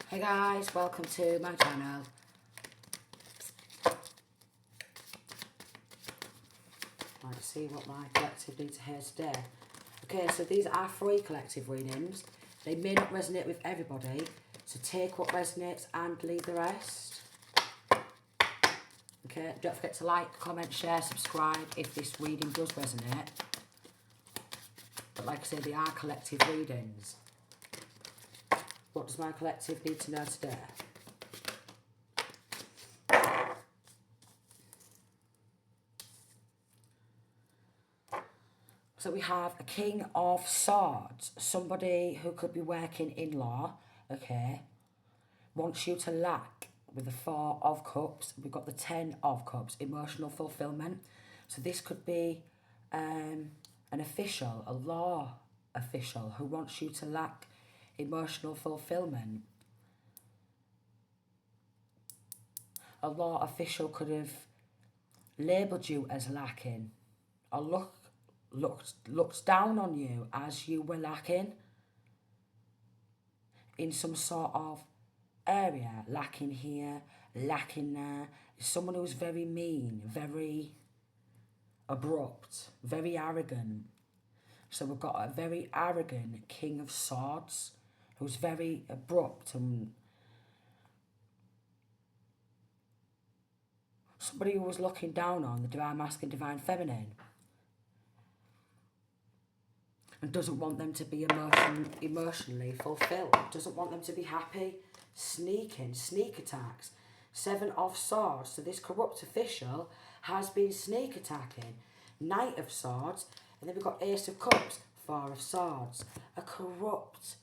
Hey guys, welcome to my channel. Let's see what my collective need to hear today. Okay, so these are 3 collective readings. They may not resonate with everybody, so take what resonates and leave the rest. Okay, don't forget to like, comment, share, subscribe if this reading does resonate. But like I say, they are collective readings. What does my collective need to know today? So we have a King of Swords, somebody who could be working in law, okay, wants you to lack with the 4 of Cups. We've got the 10 of Cups, emotional fulfillment. So this could be an official, a law official who wants you to lack emotional fulfillment. A law official could have labelled you as lacking or looked down on you as you were lacking in some sort of area, lacking here, lacking there. Someone who's very mean, very abrupt, very arrogant. So we've got a very arrogant King of Swords who's very abrupt and somebody who was looking down on the divine masculine, divine feminine, and doesn't want them to be emotionally fulfilled, doesn't want them to be happy, sneaking, sneak attacks. 7 of Swords, so this corrupt official has been sneak attacking. Knight of Swords, and then we've got Ace of Cups, 4 of Swords. A corrupt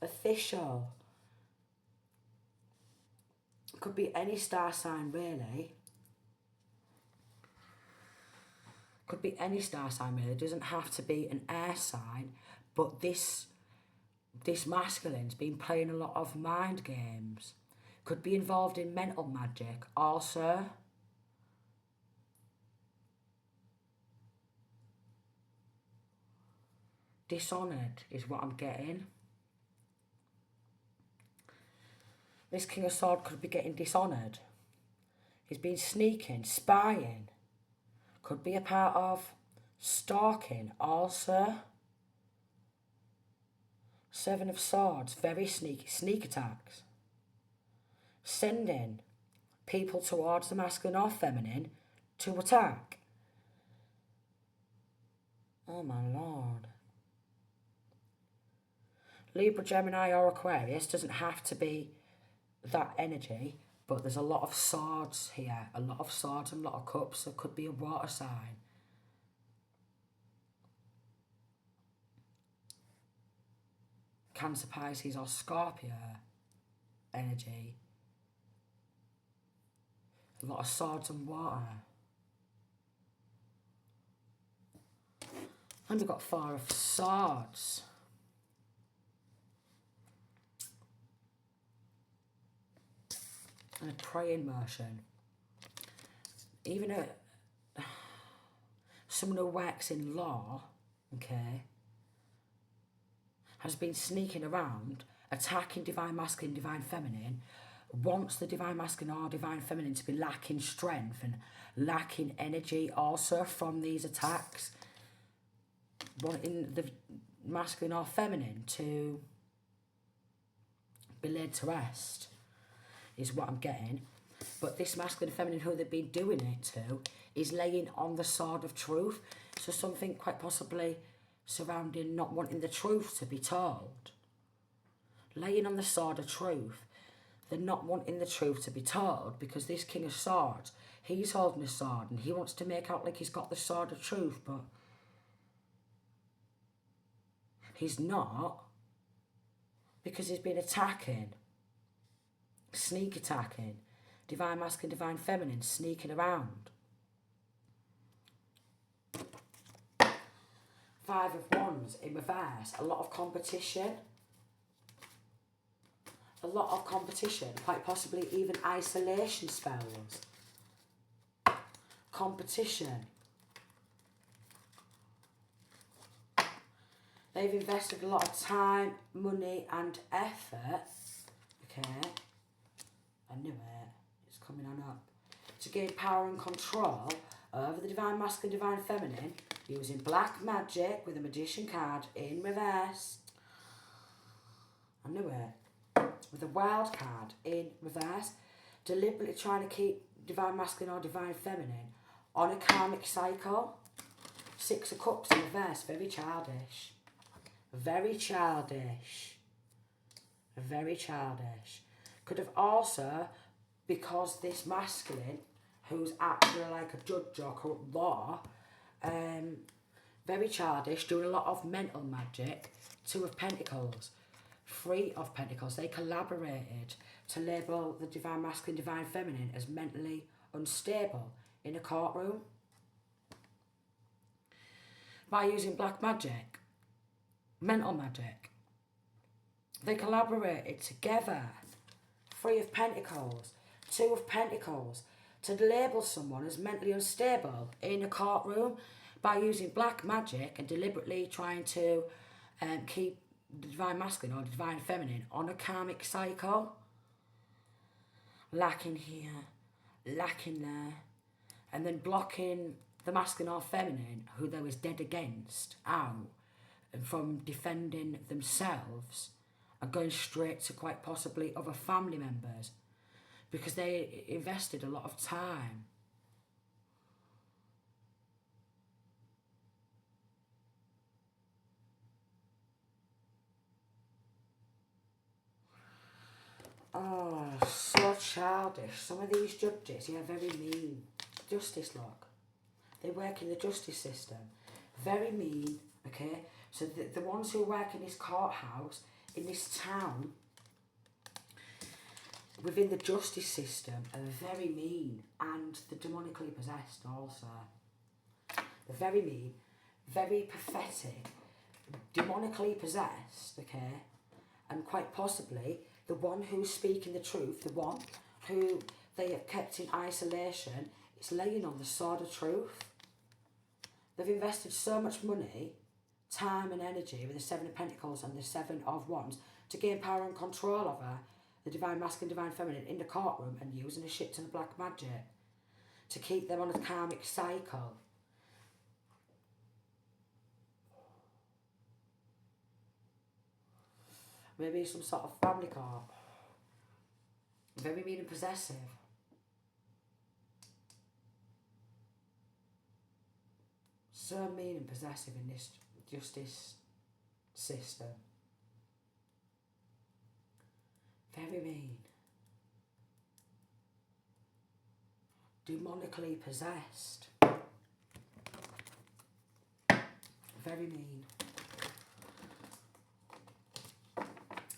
official. Could be any star sign really. Could be any star sign really. It doesn't have to be an air sign, but this masculine's been playing a lot of mind games. Could be involved in mental magic also. Dishonoured is what I'm getting. This King of Swords could be getting dishonoured. He's been sneaking, spying. Could be a part of stalking also. 7 of Swords, very sneaky, sneak attacks. Sending people towards the masculine or feminine to attack. Oh my lord. Libra, Gemini or Aquarius doesn't have to be that energy, but there's a lot of swords here. A lot of swords and a lot of cups, so it could be a water sign. Cancer, Pisces or Scorpio energy. A lot of swords and water. And we've got 4 of Swords. And a praying motion. Even someone who works in law, okay, has been sneaking around, attacking divine masculine, divine feminine, wants the divine masculine or divine feminine to be lacking strength and lacking energy also from these attacks, wanting the masculine or feminine to be laid to rest is what I'm getting. But this masculine and feminine who they've been doing it to is laying on the sword of truth. So something quite possibly surrounding not wanting the truth to be told. Laying on the sword of truth. They're not wanting the truth to be told because this King of Swords, he's holding a sword and he wants to make out like he's got the sword of truth, but he's not, because he's been attacking, sneak attacking, divine masculine, divine feminine, sneaking around. 5 of Wands in reverse, a lot of competition. A lot of competition, quite possibly even isolation spells. Competition. They've invested a lot of time, money and effort, okay? I knew it. It's coming on up. To gain power and control over the divine masculine, divine feminine, using black magic with a magician card in reverse. I knew it. With a wild card in reverse, deliberately trying to keep divine masculine or divine feminine on a karmic cycle. 6 of Cups in reverse, very childish. Very childish. Very childish. Could have also, because this masculine, who's actually like a judge or corrupt law, very childish, doing a lot of mental magic. 2 of Pentacles. 3 of Pentacles. They collaborated to label the divine masculine, divine feminine as mentally unstable in a courtroom by using black magic, mental magic. They collaborated together. 3 of Pentacles, 2 of Pentacles, to label someone as mentally unstable in a courtroom by using black magic and deliberately trying to keep the divine masculine or the divine feminine on a karmic cycle. Lacking here, lacking there, and then blocking the masculine or feminine who they was dead against out and from defending themselves and going straight to quite possibly other family members because they invested a lot of time. Oh, so childish. Some of these judges, yeah, very mean. Justice, look. They work in the justice system. Very mean, okay? So the ones who work in this courthouse, in this town, within the justice system, are very mean. And they're demonically possessed also. They're very mean, very pathetic, demonically possessed, okay? And quite possibly, the one who's speaking the truth, the one who they have kept in isolation, is laying on the sword of truth. They've invested so much money, time and energy with the 7 of Pentacles and the 7 of Wands to gain power and control over the divine masculine, divine feminine in the courtroom and using a shit ton of black magic to keep them on a karmic cycle. Maybe some sort of family court. Very mean and possessive. So mean and possessive in this justice system. Very mean. Demonically possessed. Very mean.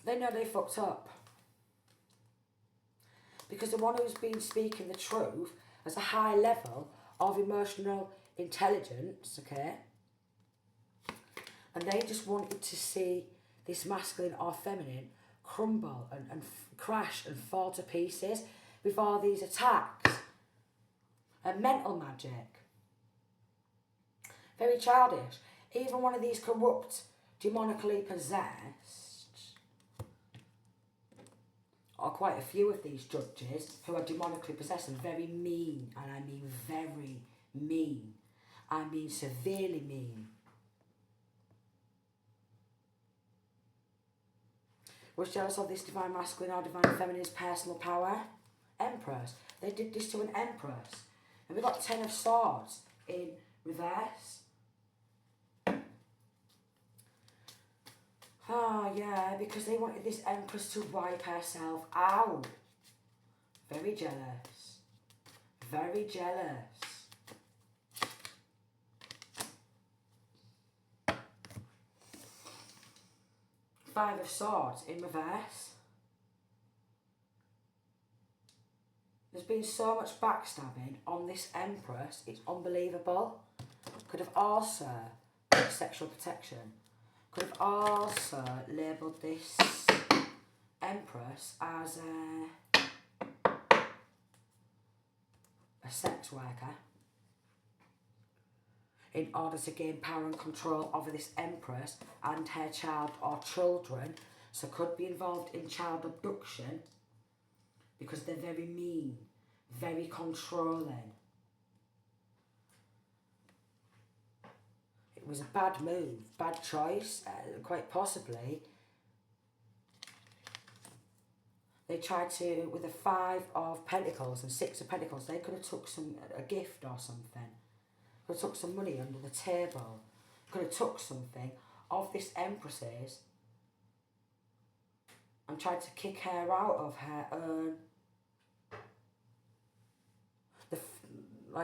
They know they fucked up. Because the one who's been speaking the truth has a high level of emotional intelligence, okay? And they just wanted to see this masculine or feminine crumble and crash and fall to pieces with all these attacks and mental magic. Very childish. Even one of these corrupt, demonically possessed, or quite a few of these judges who are demonically possessed and very mean, and I mean very mean. I mean severely mean. Was jealous of this divine masculine or divine feminine's personal power. Empress. They did this to an empress. And we've got 10 of Swords in reverse. Oh, yeah, because they wanted this empress to wipe herself out. Very jealous. Very jealous. Five of Swords in reverse. There's been so much backstabbing on this empress, it's unbelievable. Could have also sexual protection. Could have also labelled this empress as a sex worker in order to gain power and control over this empress and her child or children So could be involved in child abduction because they're very mean, very controlling. It was a bad move, bad choice, quite possibly. They tried to, with a 5 of Pentacles and 6 of Pentacles, they could have took a gift or something. Could have took some money under the table. Could have took something of this Empress's and tried to kick her out of her own,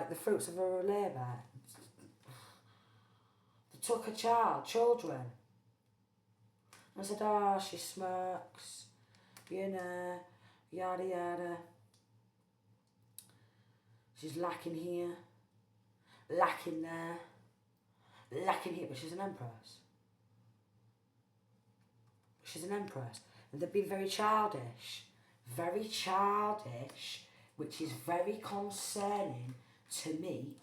the fruits of her labour. They took her children. I said, oh, she smokes, you know, yada yada. She's lacking here, lacking there, lacking here, but she's an empress. She's an empress. And they've been very childish, which is very concerning to me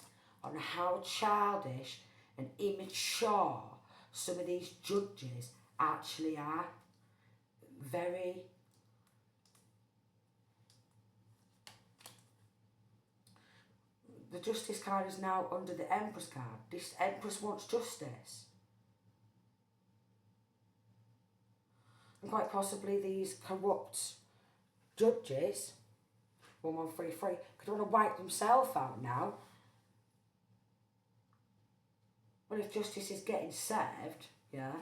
on how childish and immature some of these judges actually are. Very. The Justice card is now under the Empress card. This Empress wants justice. And quite possibly these corrupt judges, 1133, could want to wipe themselves out now. Well, if justice is getting served, yeah,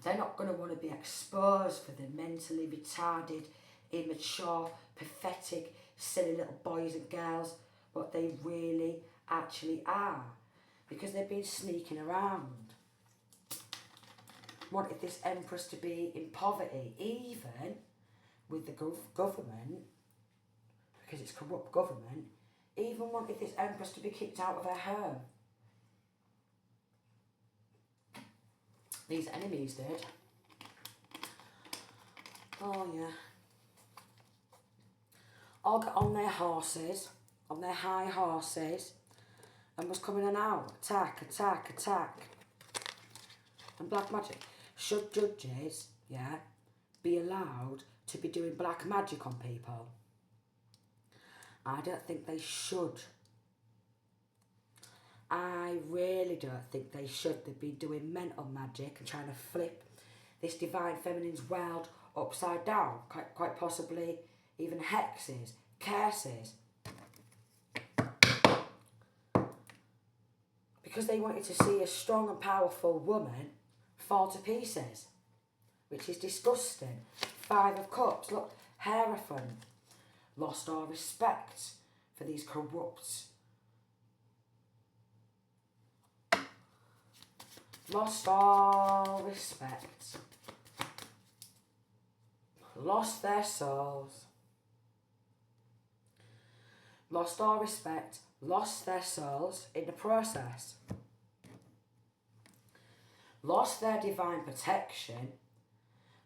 they're not going to want to be exposed for the mentally retarded, immature, pathetic, silly little boys and girls, what they really actually are. Because they've been sneaking around. Wanted this Empress to be in poverty, even with the government, because it's corrupt government, even wanted this Empress to be kicked out of her home. These enemies did. Oh yeah. All got on their horses, on their high horses, and was coming on out. Attack, attack, attack. And black magic. Should judges, yeah, be allowed to be doing black magic on people? I don't think they should. I really don't think they should. They'd be doing mental magic and trying to flip this divine feminine's world upside down. Quite possibly even hexes, curses. Because they wanted to see a strong and powerful woman fall to pieces, which is disgusting. 5 of Cups, look, Hierophant, lost all respect for these corrupt. Lost all respect. Lost their souls. Lost all respect, lost their souls in the process. Lost their divine protection.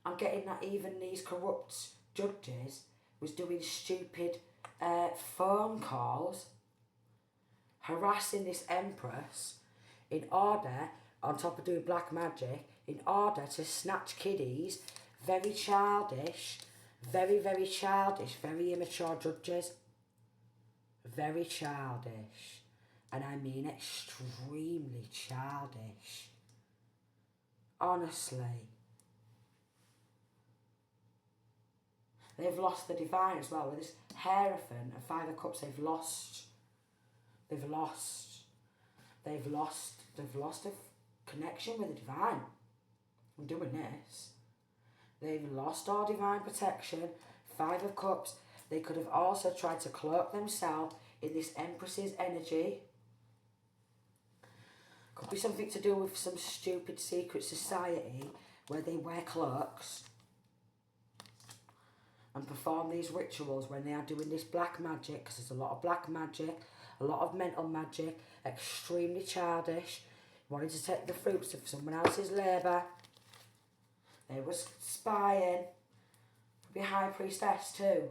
I'm getting that even these corrupt judges was doing stupid phone calls, harassing this Empress in order, on top of doing black magic, in order to snatch kiddies. Very childish, very, very childish, very immature judges. Very childish. And I mean extremely childish. Honestly. They've lost the divine as well. With this Hierophant and 5 of Cups, they've lost a connection with the divine. I'm doing this. They've lost all divine protection. 5 of Cups. They could have also tried to cloak themselves in this Empress's energy. Could be something to do with some stupid secret society where they wear cloaks and perform these rituals when they are doing this black magic, because there's a lot of black magic, a lot of mental magic, extremely childish, wanting to take the fruits of someone else's labour. They were spying. Could be a high priestess too.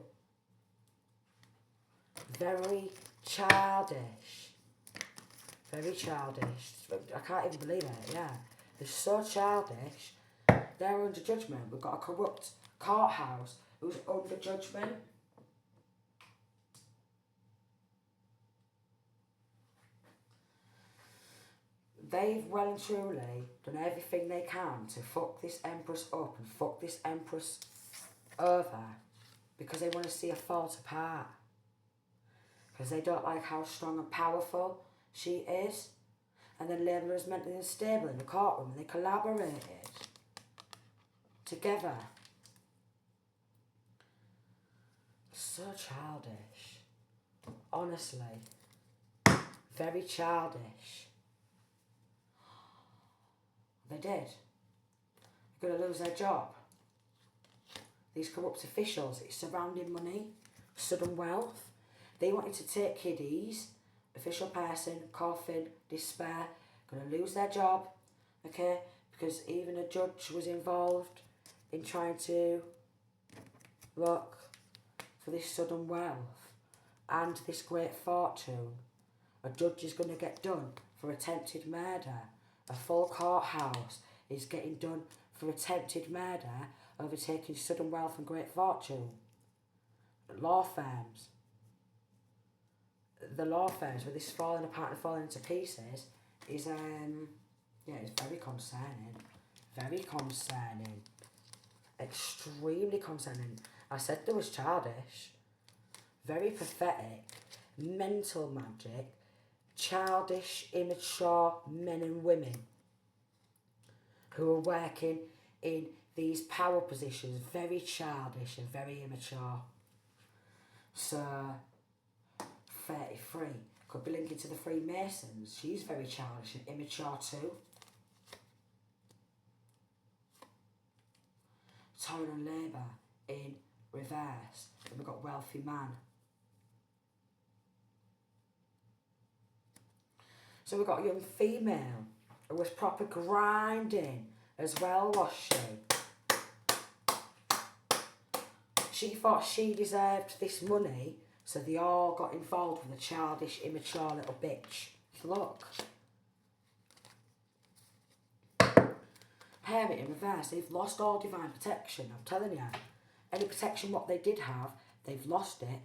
Very childish. Very childish. I can't even believe it, yeah. They're so childish. they're under judgment. We've got a corrupt courthouse who's under judgment. They've well and truly done everything they can to fuck this Empress up and fuck this Empress over because they want to see her fall apart. Because they don't like how strong and powerful she is. And then label her as mentally unstable in the courtroom, and they collaborated together. So childish. Honestly. Very childish. They did. They're going to lose their job. These corrupt officials, it's surrounding money, sudden wealth. They wanted to take kiddies, official person, coffin, despair, going to lose their job, okay? Because even a judge was involved in trying to look for this sudden wealth and this great fortune. A judge is going to get done for attempted murder. A full courthouse is getting done for attempted murder, overtaking sudden wealth and great fortune. Law firms. The law firms where this is falling apart and falling into pieces is, yeah, it's very concerning. Very concerning. Extremely concerning. I said there was childish. Very pathetic. Mental magic. Childish, immature men and women who are working in these power positions. Very childish and very immature. So, 33 could be linking to the Freemasons. She's very childish and immature too. Tyrant and Labour in reverse. Then we've got wealthy man. So we've got a young female who was proper grinding as well, was she? She thought she deserved this money, so they all got involved with a childish, immature little bitch. Look. Hermit in reverse, they've lost all divine protection, I'm telling you. Any protection what they did have, they've lost it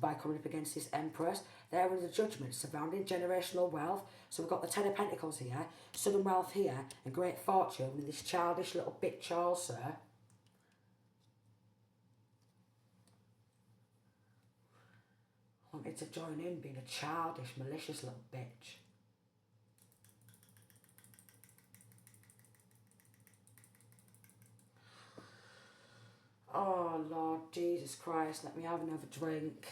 by coming up against this Empress. They're under judgment surrounding generational wealth. So we've got the Ten of Pentacles here, sudden wealth here, and great fortune, and this childish little bitch also. Wanted to join in being a childish, malicious little bitch. Oh, Lord Jesus Christ, let me have another drink.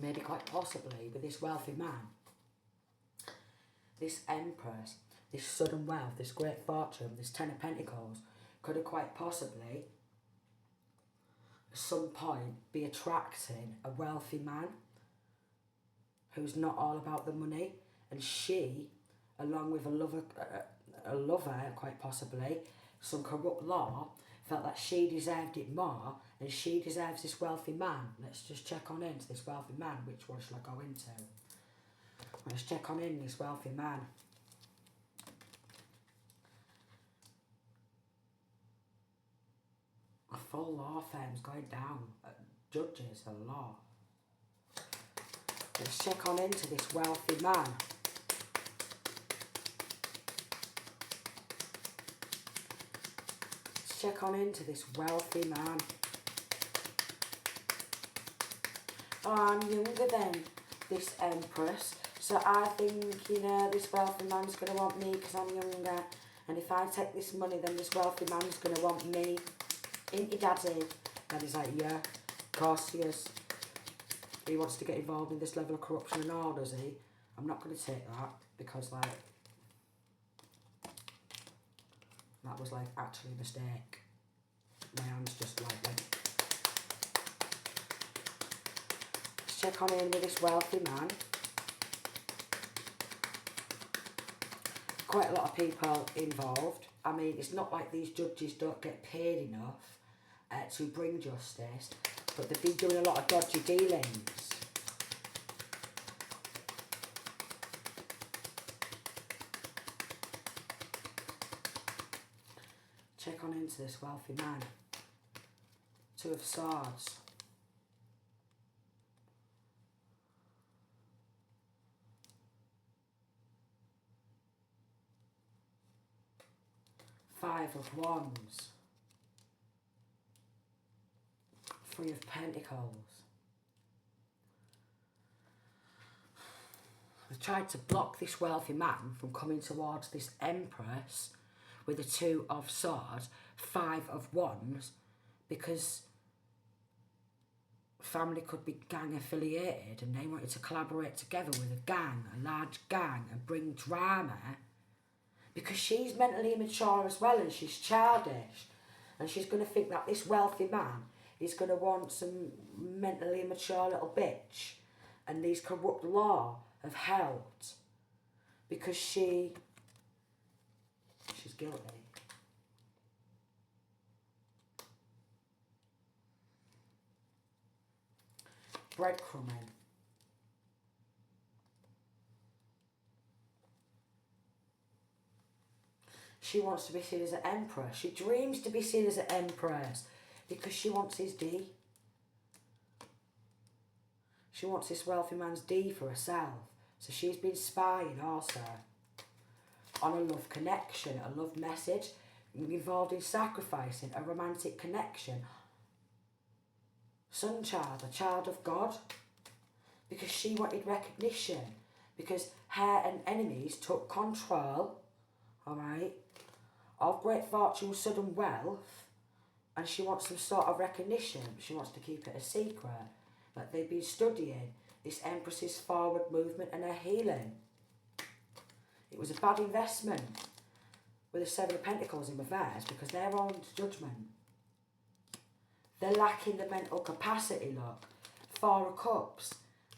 Maybe quite possibly with this wealthy man, this Empress, this sudden wealth, this great fortune, this Ten of Pentacles, could have quite possibly at some point be attracting a wealthy man who's not all about the money, and she, along with a lover quite possibly, some corrupt law, felt that she deserved it more and she deserves this wealthy man. Let's just check on into this wealthy man. Which one shall I go into? Let's check on in this wealthy man. A full law firm's going down. Judges, a law. Let's check on into this wealthy man. Let's check on into this wealthy man. Oh, I'm younger than this Empress, so I think, you know, this wealthy man's going to want me because I'm younger. And if I take this money, then this wealthy man's going to want me. Ain't he, Daddy? Daddy's like, yeah, of course he is. He wants to get involved in this level of corruption and all, does he? I'm not going to take that because, like, that was, like, actually a mistake. My hand's just like, let's check on in with this wealthy man. Quite a lot of people involved. I mean, it's not like these judges don't get paid enough to bring justice, but they've been doing a lot of dodgy dealings. Check on into this wealthy man. Two of Swords. Five of Wands. Three of Pentacles. They've tried to block this wealthy man from coming towards this Empress with the Two of Swords, Five of Wands, because family could be gang affiliated and they wanted to collaborate together with a gang, a large gang, and bring drama, because she's mentally immature as well and she's childish, and she's going to think that this wealthy man is going to want some mentally immature little bitch, and these corrupt law have helped because she's guilty. Breadcrumbing. She wants to be seen as an empress. She dreams to be seen as an empress because she wants his D. She wants this wealthy man's D for herself. So she's been spying also on a love connection, a love message, involved in sacrificing a romantic connection. Sun child, a child of God, because she wanted recognition, because her and enemies took control, alright, of great fortune, sudden wealth, and she wants some sort of recognition, but she wants to keep it a secret. But they've been studying this Empress's forward movement and her healing. It was a bad investment with the Seven of Pentacles in reverse because they're on to judgment. They're lacking the mental capacity, look. Four of Cups,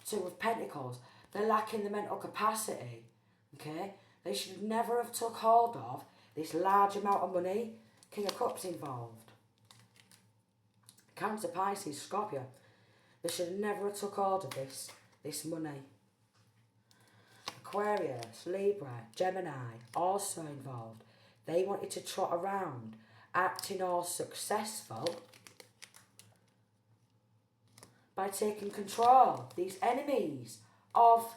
Two of Pentacles. They're lacking the mental capacity, okay? They should never have took hold of this large amount of money. King of Cups involved. Cancer, Pisces, Scorpio. They should never have took hold of this money. Aquarius, Libra, Gemini, also involved. They wanted to trot around, acting all successful by taking control, these enemies of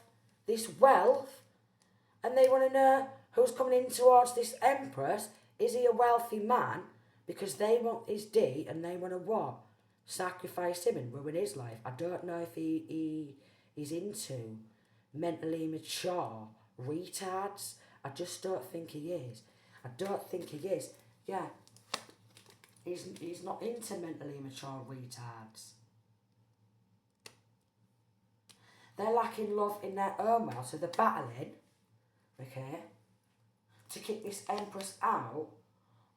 this wealth, and they want to know who's coming in towards this Empress. Is he a wealthy man? Because they want his D and they want to what? Sacrifice him and ruin his life. I don't know if he's into mentally mature retards. I just don't think he is. I don't think he is. Yeah, he's not into mentally mature retards. They're lacking love in their own world, so they're battling, okay, to kick this Empress out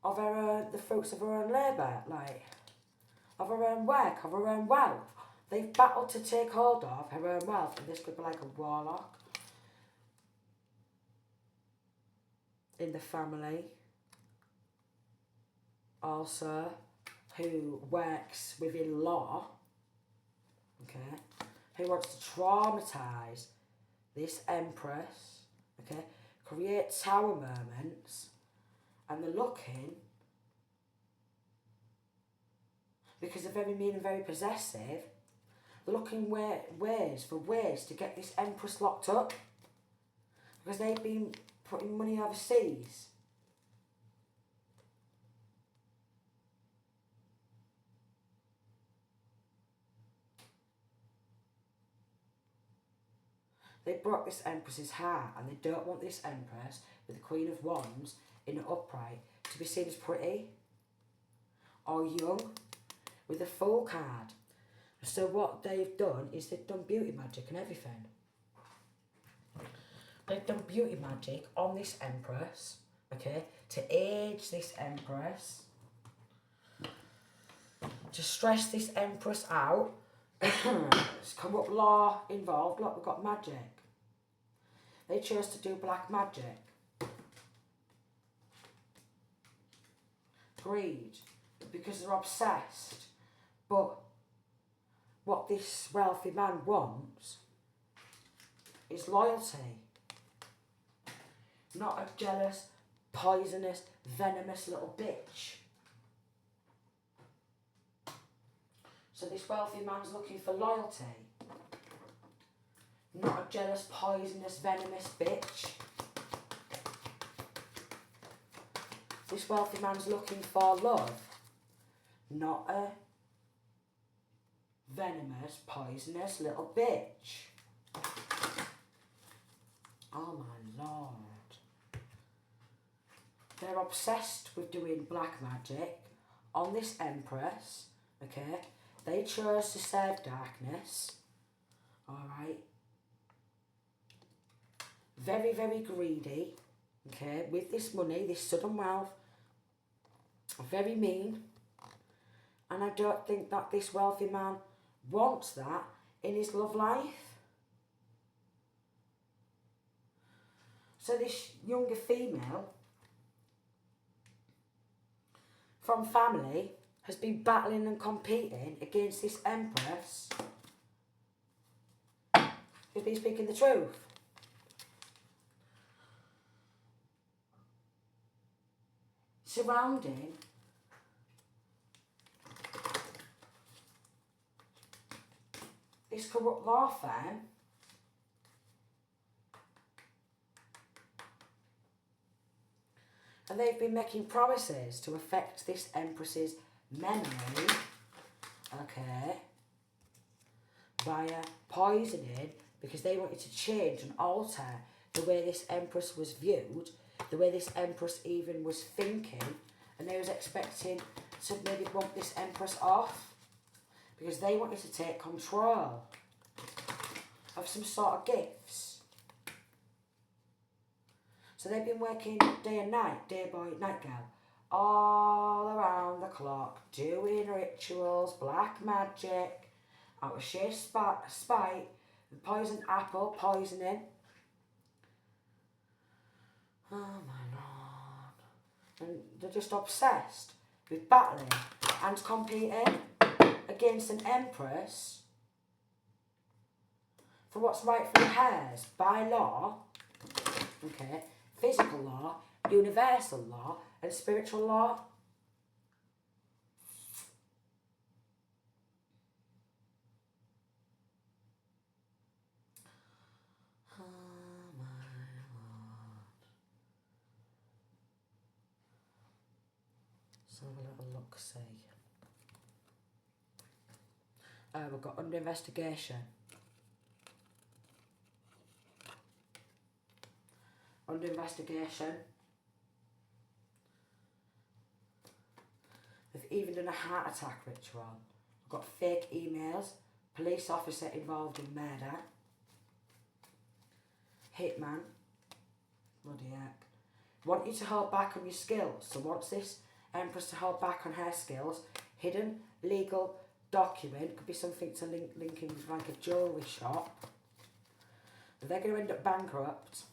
of her own, the fruits of her own labour, like, of her own work, of her own wealth. They've battled to take hold of her own wealth, and this could be like a warlock in the family, also, who works within law, okay, who wants to traumatise this Empress, okay, create tower moments, and they're looking, because they're very mean and very possessive, they're looking for ways to get this Empress locked up, because they've been putting money overseas. They broke this Empress's heart, and they don't want this Empress with the Queen of Wands in an upright to be seen as pretty or young with a Fool card. So what they've done is they've done beauty magic and everything. They've done beauty magic on this Empress, okay, to age this Empress, to stress this Empress out. There's corrupt law involved. Look, we've got magic. They chose to do black magic. Greed, because they're obsessed. But what this wealthy man wants is loyalty. Not a jealous, poisonous, venomous little bitch. So this wealthy man's looking for loyalty. Not a jealous, poisonous, venomous bitch. This wealthy man's looking for love. Not a venomous, poisonous little bitch. Oh my lord. They're obsessed with doing black magic on this Empress, okay? They chose to serve darkness, alright? Very, very greedy, okay, with this money, this sudden wealth. Very mean. And I don't think that this wealthy man wants that in his love life. So this younger female from family has been battling and competing against this Empress who's been speaking the truth. Surrounding this corrupt law firm and they've been making promises to affect this Empress's memory, okay, via poisoning, because they wanted to change and alter the way this Empress was viewed, the way this Empress even was thinking, and they was expecting to maybe bump this Empress off, because they wanted to take control of some sort of gifts. So they've been working day and night, day boy, night girl, all around the clock, doing rituals, black magic, out of sheer spite, the poisoned apple, poisoning. Oh my lord. And they're just obsessed with battling and competing against an Empress for what's rightfully hers by law, okay, physical law, universal law, and spiritual law. Oh my lord. Let's have a little look, see. We've got under investigation. Under investigation. They've even done a heart attack ritual. We've got fake emails, police officer involved in murder, hitman, bloody heck. Want you to hold back on your skills. So wants this Empress to hold back on her skills. Hidden legal document, could be something to link in with like a jewellery shop. They're going to end up bankrupt.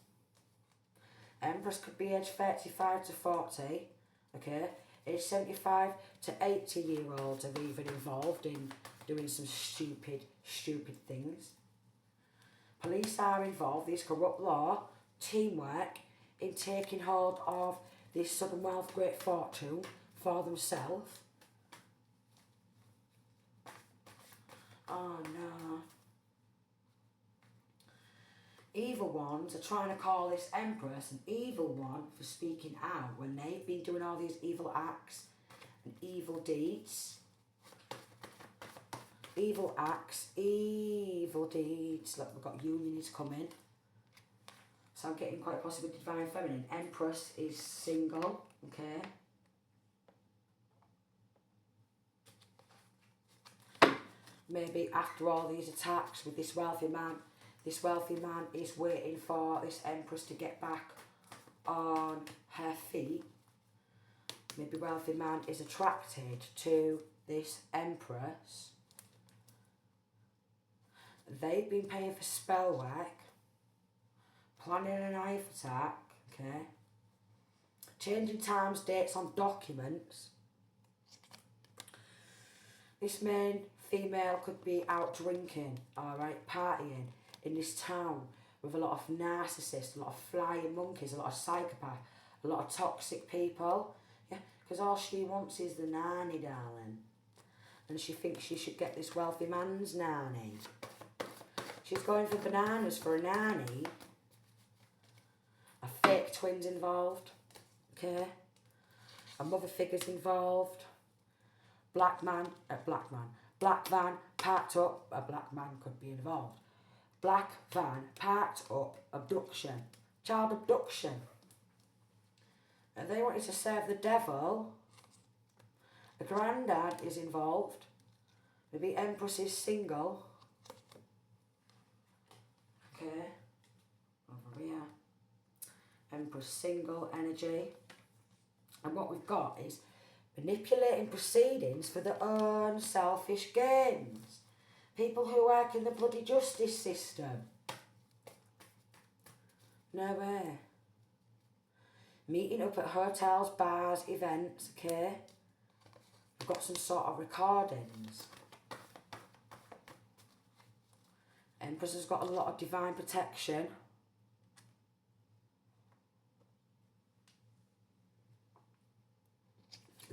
Empress could be aged 35 to 40, okay? Age 75 to 80-year-olds are even involved in doing some stupid things. Police are involved, this corrupt law, teamwork, in taking hold of this sudden wealth, great fortune for themselves. Oh no. Evil ones are trying to call this Empress an evil one for speaking out when they've been doing all these evil acts and evil deeds. Evil acts, evil deeds. Look, we've got union is coming. So I'm getting quite possibly divine feminine. Empress is single, okay. Maybe after all these attacks with this wealthy man is waiting for this Empress to get back on her feet. Maybe wealthy man is attracted to this Empress. They've been paying for spell work, planning a knife attack, okay, changing times, dates on documents. This main female could be out drinking, alright, partying in this town with a lot of narcissists, a lot of flying monkeys, a lot of psychopaths, A lot of toxic people. Yeah, because all she wants is the nanny, darling. And she thinks she should get this wealthy man's nanny. She's going for bananas for a nanny. A fake twin's involved. Okay. A mother figure's involved. Black van parked up. A black man could be involved. Black van parked up. Abduction. Child abduction. And they wanted to serve the devil. The granddad is involved. Maybe Empress is single. Okay. Over here. Empress single energy. And what we've got is manipulating proceedings for their own selfish gains. People who work in the bloody justice system. No way. Meeting up at hotels, bars, events, okay? We've got some sort of recordings. Empress has got a lot of divine protection.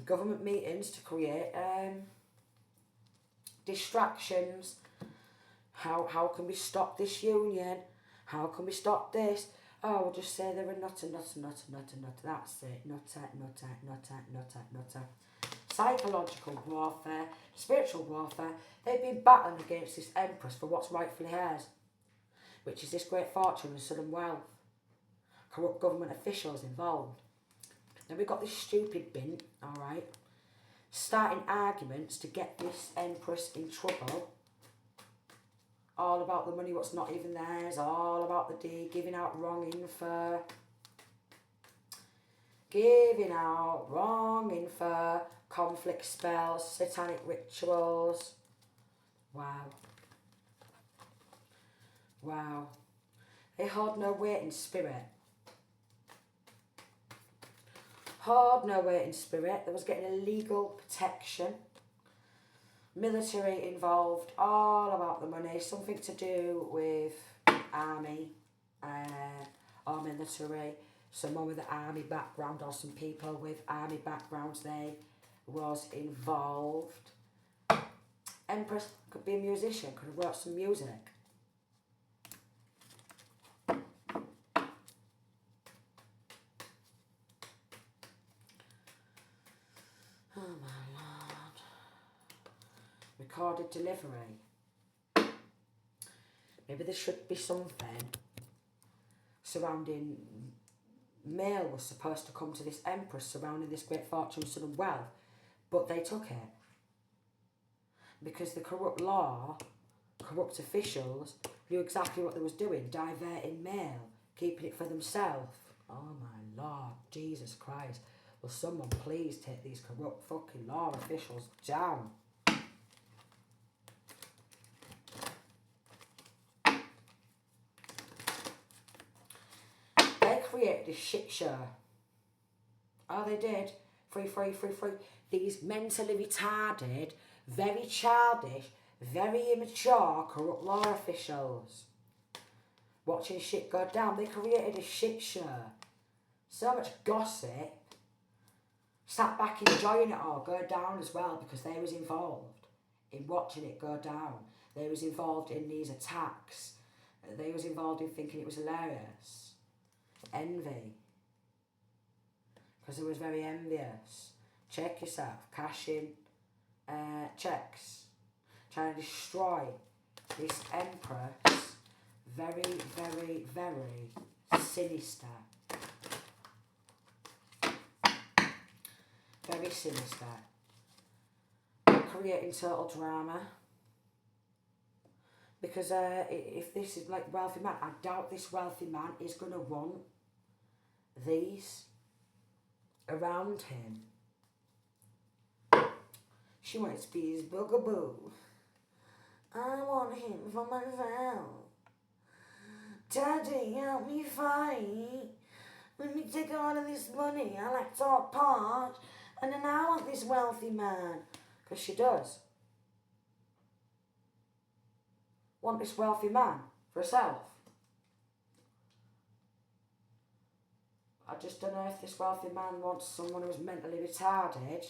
Government meetings to create distractions. How can we stop this union? How can we stop this? Oh, we'll just say they're a nutter. That's it. Nutter. Psychological warfare, spiritual warfare. They've been battling against this Empress for what's rightfully hers, which is this great fortune and sudden wealth. Corrupt government officials involved. Then we've got this stupid bint, alright, starting arguments to get this Empress in trouble. All about the money, what's not even theirs, all about the deed, giving out wrong info. Conflict spells, satanic rituals. Wow. They hold no weight in spirit. They was getting a legal protection. Military involved, all about the money. Something to do with army or military. Someone with an army background or some people with army backgrounds, they was involved. Empress could be a musician, could have wrote some music. Oh my lord. Recorded delivery. Maybe there should be something surrounding mail was supposed to come to this Empress surrounding this great fortune, sudden wealth, but they took it. Because the corrupt law, corrupt officials knew exactly what they was doing, diverting mail, keeping it for themselves. Oh my lord, Jesus Christ. Will someone please take these corrupt fucking law officials down? They created a shit show. Oh, they did. Free. These mentally retarded, very childish, very immature, corrupt law officials. Watching shit go down. They created a shit show. So much gossip. Sat back enjoying it all go down as well because they was involved in watching it go down. They was involved in these attacks. They was involved in thinking it was hilarious. Envy. Because they was very envious. Check yourself. Cashing checks. Trying to destroy this Empress. Very sinister. Very sinister. Creating total drama. Because if this is like wealthy man, I doubt this wealthy man is going to want these around him. She wants to be his bugaboo. I want him for myself. Daddy, help me fight. Let me take all of this money. I like to apart. And then I want this wealthy man. Because she does. Want this wealthy man for herself. I just don't know if this wealthy man wants someone who's mentally retarded.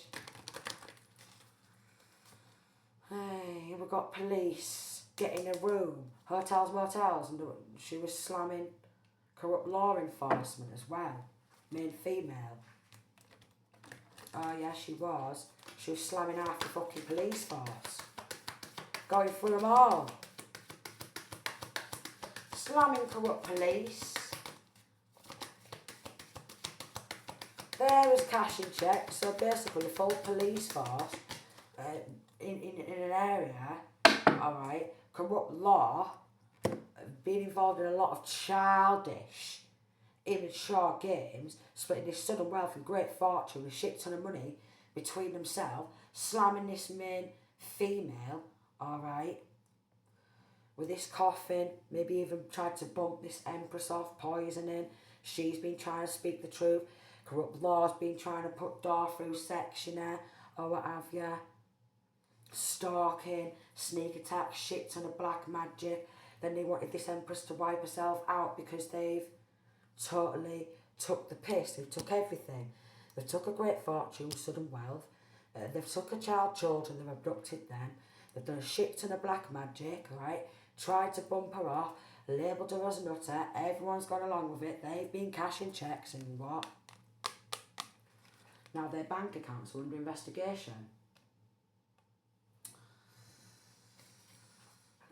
Hey, we've got police getting a room, hotels, motels, and she was slamming corrupt law enforcement as well, main female. Oh yeah, she was. She was slamming half the fucking police force. Going through them all. Slamming corrupt police. There was cashing checks, so basically the full police force in an area, alright, corrupt law, being involved in a lot of childish, immature games, splitting this sudden wealth and great fortune, a shit ton of money between themselves, slamming this main female, alright, with this coffin, maybe even tried to bump this empress off, poisoning. She's been trying to speak the truth. Corrupt law's been trying to put door through sectioner or what have you. Stalking, sneak attack, shit ton of black magic. Then they wanted this empress to wipe herself out because they've totally took the piss. They took everything. They took a great fortune, sudden wealth. They've took her children, they've abducted them. They've done a shit ton of black magic, right? Tried to bump her off, labelled her as a nutter. Everyone's gone along with it. They've been cashing checks and what? Now their bank accounts are under investigation.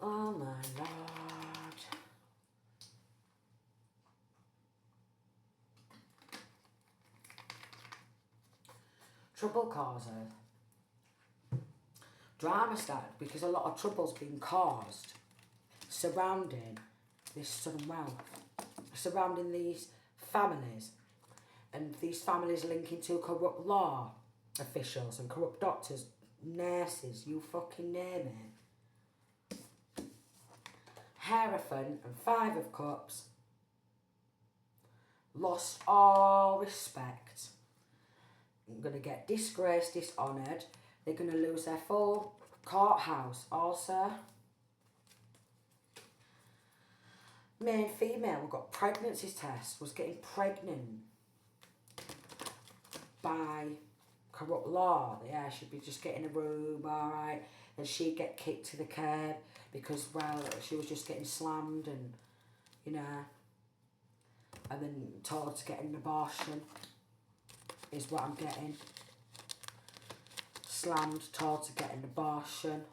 Oh my lord. Trouble causer. Drama started because a lot of trouble's been caused surrounding this sudden wealth, surrounding these families, and these families linking to corrupt law officials and corrupt doctors, nurses, you fucking name it. Hierophant and Five of Cups lost all respect. I'm going to get disgraced, dishonoured. They're going to lose their full courthouse also. Main female, we've got pregnancy test, was getting pregnant by corrupt law. Yeah, she'd be just getting a room, alright. Then she'd get kicked to the curb because, well, she was just getting slammed and, you know, and then told to get an abortion is what I'm getting. Slammed, told to get an abortion.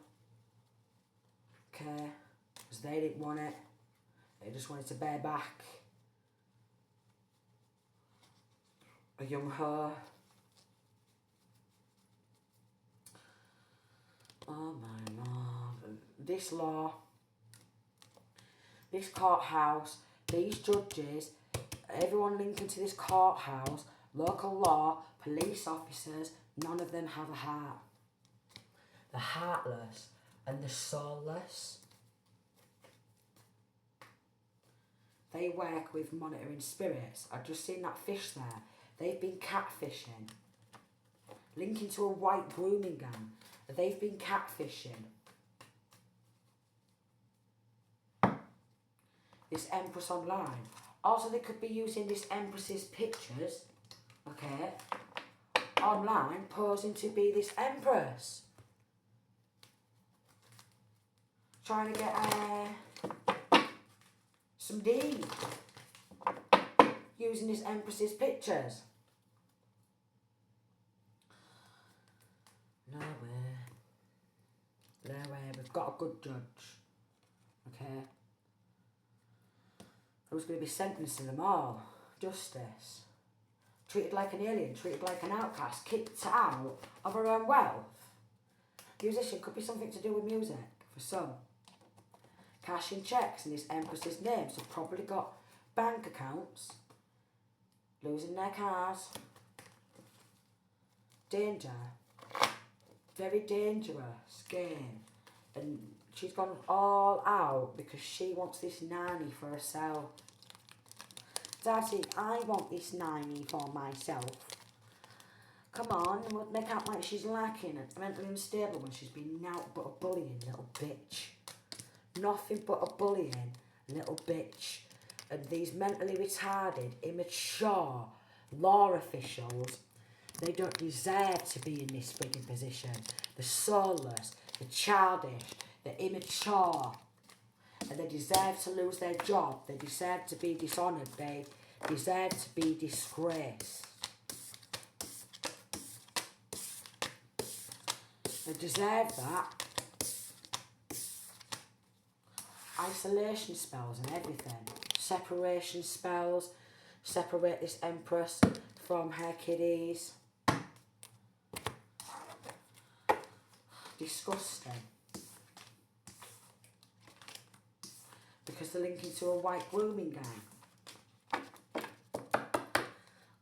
Okay, because they didn't want it. They just wanted to bear back a young her. Oh my lord. This law, this courthouse, these judges, everyone linking to this courthouse, local law, police officers, none of them have a heart. The heartless and the soulless. They work with monitoring spirits. I've just seen that fish there. They've been catfishing. Linking to a white grooming gang. They've been catfishing. This Empress online. Also, they could be using this Empress's pictures, okay, online, posing to be this Empress. Trying to get some D. Using this Empress's pictures. No way. No way. We've got a good judge. Okay. Who's going to be sentencing them all? Justice. Treated like an alien, treated like an outcast, kicked out of her own wealth. Musician could be something to do with music, for some. Cashing checks in this Empress's name, so probably got bank accounts. Losing their cars. Danger. Very dangerous game. And she's gone all out because she wants this nanny for herself. Daddy, I want this nanny for myself. Come on, we'll make out like she's lacking and mentally unstable when she's been out but a bullying little bitch. Nothing but a bullying little bitch. And these mentally retarded, immature, law officials, they don't deserve to be in this frigging position. They're soulless, they're childish, they're immature, and they deserve to lose their job. They deserve to be dishonoured. They deserve to be disgraced. They deserve that. Isolation spells and everything. Separation spells. Separate this Empress from her kiddies. Disgusting. Because they're linking to a white grooming gang.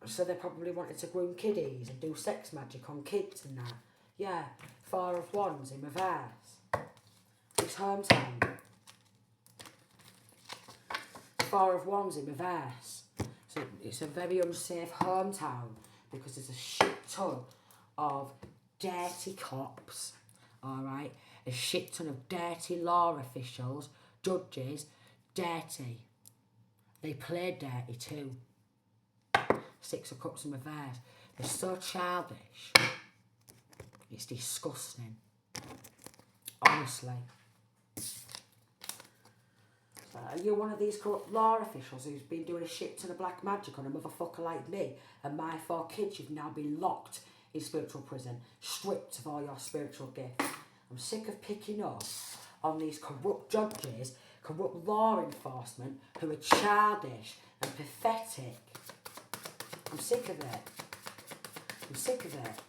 So they probably wanted to groom kiddies and do sex magic on kids and that. Yeah, Four of Wands in reverse. It's hometown. Four of Wands in reverse. So it's a very unsafe hometown because there's a shit ton of dirty cops, alright? A shit ton of dirty law officials, judges, dirty. They play dirty too. Six of Cups in reverse. They're so childish. It's disgusting. Honestly. So are you one of these corrupt law officials who's been doing a shit ton of black magic on a motherfucker like me and my 4 kids? You've now been locked in spiritual prison, stripped of all your spiritual gifts. I'm sick of picking up on these corrupt judges, corrupt law enforcement who are childish and pathetic. I'm sick of it. I'm sick of it.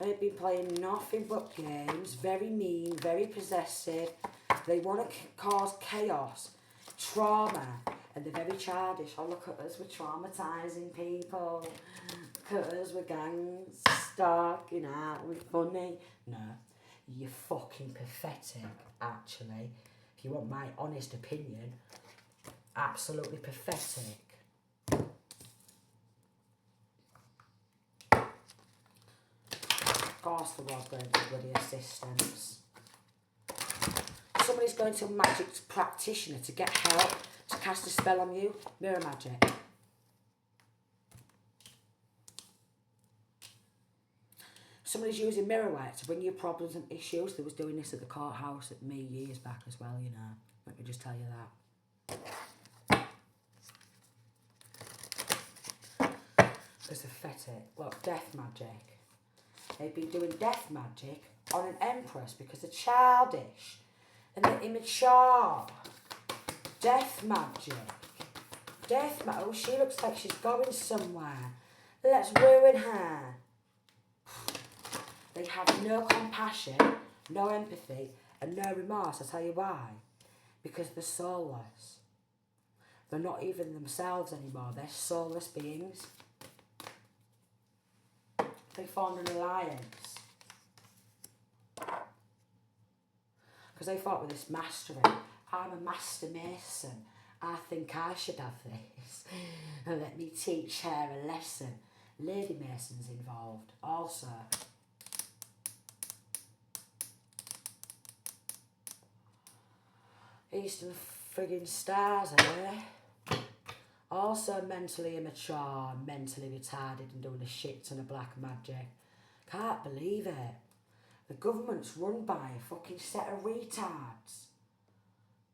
They've been playing nothing but games, very mean, very possessive. They want to cause chaos, trauma, and they're very childish. Oh, look at us, we're traumatising people. Look at us, we're gangs, stalking out, we're funny. No, you're fucking pathetic, actually. If you want my honest opinion, absolutely pathetic. Of course there was going to be bloody assistance. Somebody's going to a magic practitioner to get help to cast a spell on you. Mirror magic. Somebody's using mirror work to bring you problems and issues. They was doing this at the courthouse at me years back as well, you know. Let me just tell you that. It's pathetic. Look, death magic. They've been doing death magic on an empress because they're childish and they're immature. Death magic. Death magic. Oh, she looks like she's going somewhere. Let's ruin her. They have no compassion, no empathy, and no remorse. I'll tell you why. Because they're soulless. They're not even themselves anymore. They're soulless beings. They formed an alliance. Because they thought with this mastery, I'm a master mason. I think I should have this. And let me teach her a lesson. Lady Mason's involved also. Eastern friggin' stars, eh? Also mentally immature, mentally retarded and doing a shit ton of black magic. Can't believe it. The government's run by a fucking set of retards.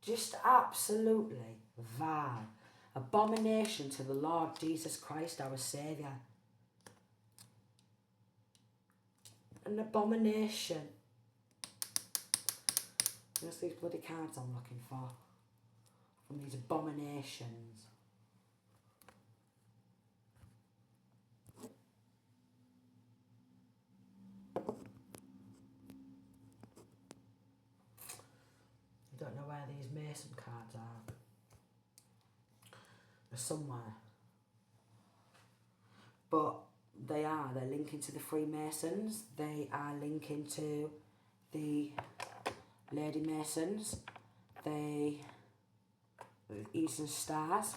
Just absolutely vile. Abomination to the Lord Jesus Christ, our Saviour. An abomination. There's these bloody cards I'm looking for. From these abominations. I don't know where these Mason cards are. They're somewhere. But they're linking to the Freemasons. They are linking to the Lady Masons. The Eastern Stars.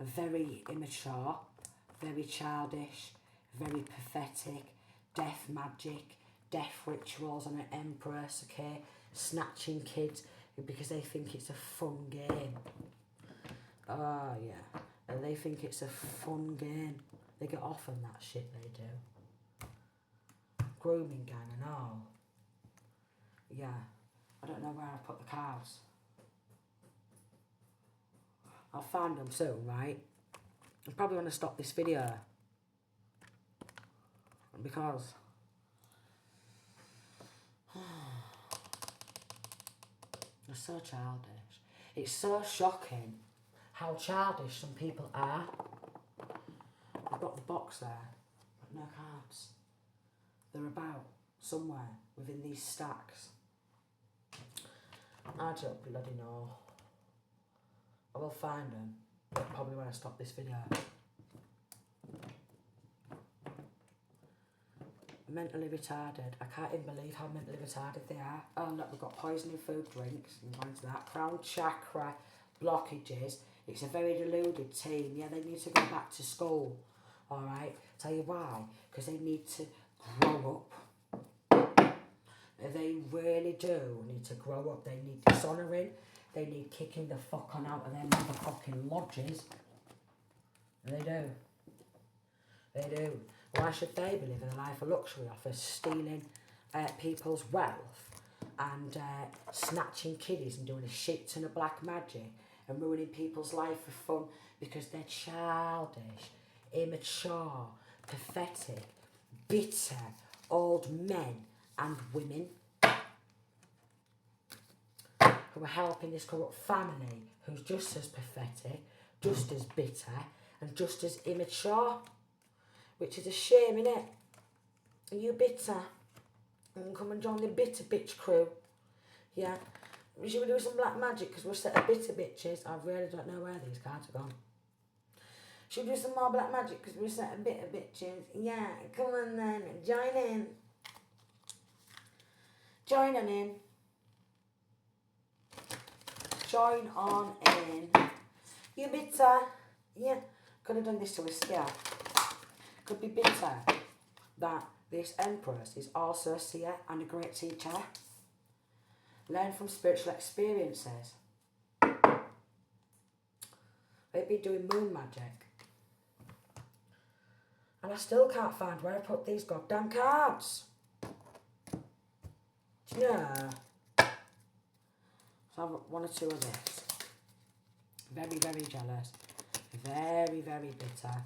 Are very immature, very childish, very pathetic. Death magic, death rituals on an empress, okay? snatching kids because they think it's a fun game. Oh, yeah. And they think it's a fun game. They get off on that shit, they do. Grooming gang and all. Yeah. I don't know where I put the cards. I'll find them soon, right? I'm probably going to stop this video. Because... they're so childish. It's so shocking how childish some people are. I've got the box there, but no cards. They're about somewhere within these stacks. I don't bloody know. I will find them, but probably when I stop this video. Mentally retarded. I can't even believe how mentally retarded they are. Oh look, we've got poisoning food drinks, and mine's that. Crown chakra blockages. It's a very deluded team. Yeah, they need to go back to school. Alright? Tell you why? Because they need to grow up. They really do need to grow up. They need dishonouring. They need kicking the fuck on out of their motherfucking lodges. They do. They do. Why should they be living a life of luxury off of stealing people's wealth and snatching kiddies and doing a shit ton of black magic and ruining people's life for fun because they're childish, immature, pathetic, bitter, old men and women who are helping this corrupt family who's just as pathetic, just as bitter and just as immature? Which is a shame, innit? Are you bitter? Come and join the bitter bitch crew. Yeah. Should we do some black magic? Because we're a set of bitter bitches. I really don't know where these cards are gone. Should we do some more black magic? Because we're a set of bitter bitches. Yeah, come on then. Join in. Join on in. Join on in. You bitter? Yeah. Could have done this to a scare. Could be bitter that this Empress is also a seer and a great teacher. Learn from spiritual experiences. They'd be doing moon magic. And I still can't find where I put these goddamn cards. Do you know? So I have one or two of this. Very, very jealous. Very, very bitter.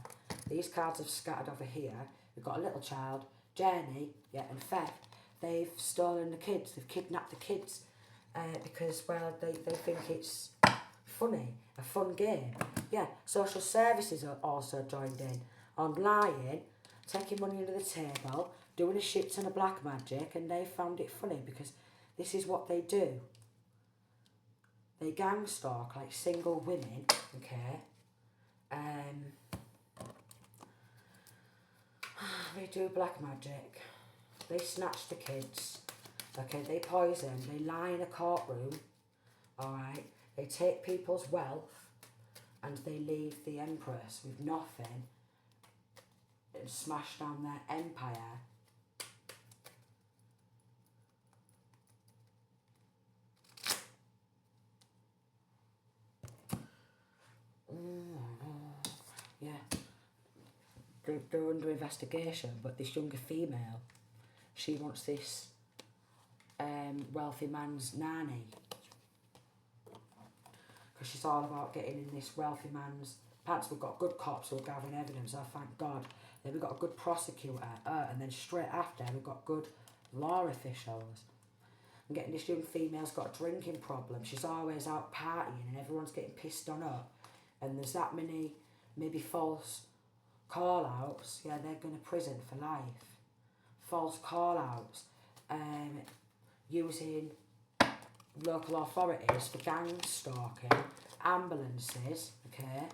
These cards have scattered over here. We've got a little child, Jenny, yeah, and theft. They've stolen the kids. They've kidnapped the kids because, well, they think it's funny, a fun game. Yeah, social services are also joined in on lying, taking money under the table, doing a shit ton of black magic, and they found it funny because this is what they do. They gang stalk like single women, okay? They do black magic. They snatch the kids. Okay, they poison. They lie in a courtroom. Alright. They take people's wealth and they leave the Empress with nothing and smash down their empire. Yeah. They're under investigation, but this younger female, she wants this wealthy man's nanny. Because she's all about getting in this wealthy man's pants. We've got good cops who are gathering evidence, oh thank God. Then we've got a good prosecutor, and then straight after we've got good law officials. And getting this young female's got a drinking problem. She's always out partying and everyone's getting pissed on her. And there's that many maybe false call-outs. Yeah, they're going to prison for life. False call-outs. Using local authorities for gang stalking. Ambulances, okay,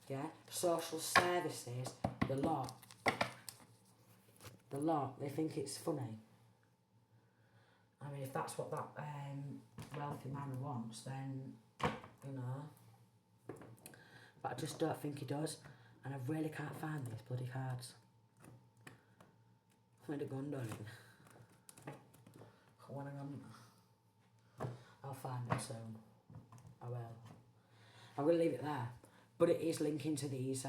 yeah. Social services, the lot. The lot, they think it's funny. I mean, if that's what that wealthy man wants, then, you know. But I just don't think he does. And I really can't find these bloody cards. Where'd it gone, darling? find them soon. I will. I'm going to leave it there. But it is linking to these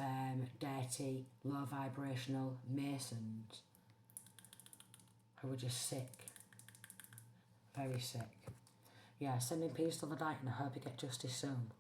dirty, low vibrational Masons who are just sick. Very sick. Yeah, sending peace to the night and I hope you get justice soon.